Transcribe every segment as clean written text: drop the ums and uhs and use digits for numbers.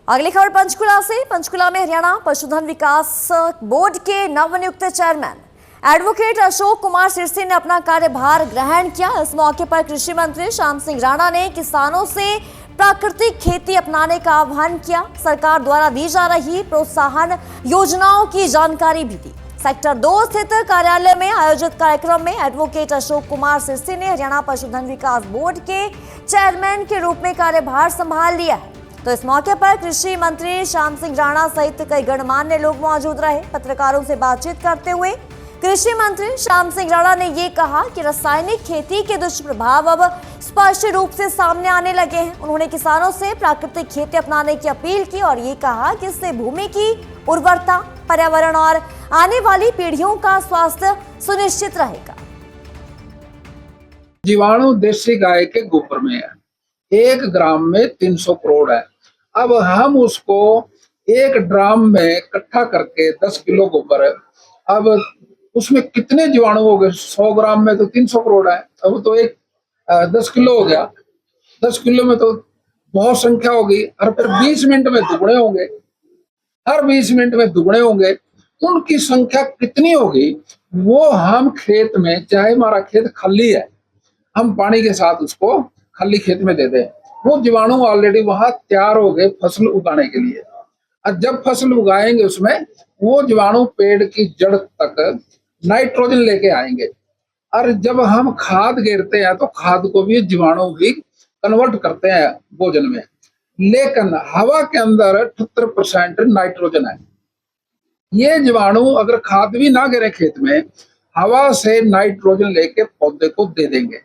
अगली खबर पंचकुला से। पंचकुला में हरियाणा पशुधन विकास बोर्ड के नवनियुक्त चेयरमैन एडवोकेट अशोक कुमार सिरसी ने अपना कार्यभार ग्रहण किया। इस मौके पर कृषि मंत्री श्याम सिंह राणा ने किसानों से प्राकृतिक खेती अपनाने का आह्वान किया। सरकार द्वारा दी जा रही प्रोत्साहन योजनाओं की जानकारी भी दी। सेक्टर 2 स्थित कार्यालय में आयोजित कार्यक्रम में एडवोकेट अशोक कुमार सिरसी ने हरियाणा पशुधन विकास बोर्ड के चेयरमैन के रूप में कार्यभार संभाल लिया है। तो इस मौके पर कृषि मंत्री श्याम सिंह राणा सहित कई गणमान्य लोग मौजूद रहे। पत्रकारों से बातचीत करते हुए कृषि मंत्री श्याम सिंह राणा ने ये कहा कि रासायनिक खेती के दुष्प्रभाव अब स्पष्ट रूप से सामने आने लगे हैं। उन्होंने किसानों से प्राकृतिक खेती अपनाने की अपील की और ये कहा कि इससे भूमि की उर्वरता, पर्यावरण और आने वाली पीढ़ियों का स्वास्थ्य सुनिश्चित रहेगा। जीवाणु देसी गाय के गोबर में है, 1 ग्राम में 300 करोड़ है। अब हम उसको एक ड्राम में इकट्ठा करके 10 किलो गोबर है, अब उसमें कितने जीवाणु हो गए? 100 ग्राम में तो 300 करोड़ है। अब तो 10 किलो हो गया, 10 किलो में तो बहुत संख्या होगी और फिर 20 मिनट में दुगने होंगे, हर 20 मिनट में दुगने होंगे। उनकी संख्या कितनी होगी वो हम खेत में, चाहे हमारा खेत खाली है, हम पानी के साथ उसको खाली खेत में दे दें, वो जीवाणु ऑलरेडी वहां तैयार हो गए फसल उगाने के लिए। और जब फसल उगाएंगे उसमें वो जीवाणु पेड़ की जड़ तक नाइट्रोजन लेके आएंगे और जब हम खाद गिरते हैं तो खाद को भी जीवाणु ही कन्वर्ट करते हैं भोजन में। लेकिन हवा के अंदर 78% नाइट्रोजन है। ये जीवाणु अगर खाद भी ना गिरे खेत में, हवा से नाइट्रोजन लेके पौधे को दे देंगे।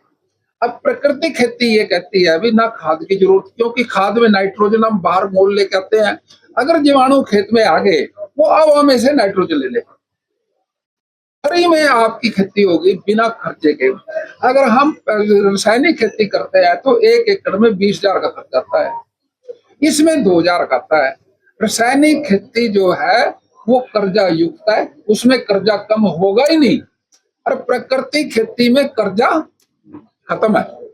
अब प्रकृति खेती ये कहती है अभी ना खाद की जरूरत, क्योंकि खाद में नाइट्रोजन हम बाहर मोल लेके आते हैं। अगर जीवाणु खेत में आ गए वो हवा में से नाइट्रोजन ले ले, फ्री में आपकी खेती होगी बिना खर्चे के। अगर हम रासायनिक खेती करते हैं तो 1 एकड़ में 20,000 का खर्च आता है, इसमें 2,000 का आता है। रासायनिक खेती जो है वो कर्जा युक्त है, उसमें कर्जा कम होगा ही नहीं, और प्रकृति खेती में कर्जा खत्म है।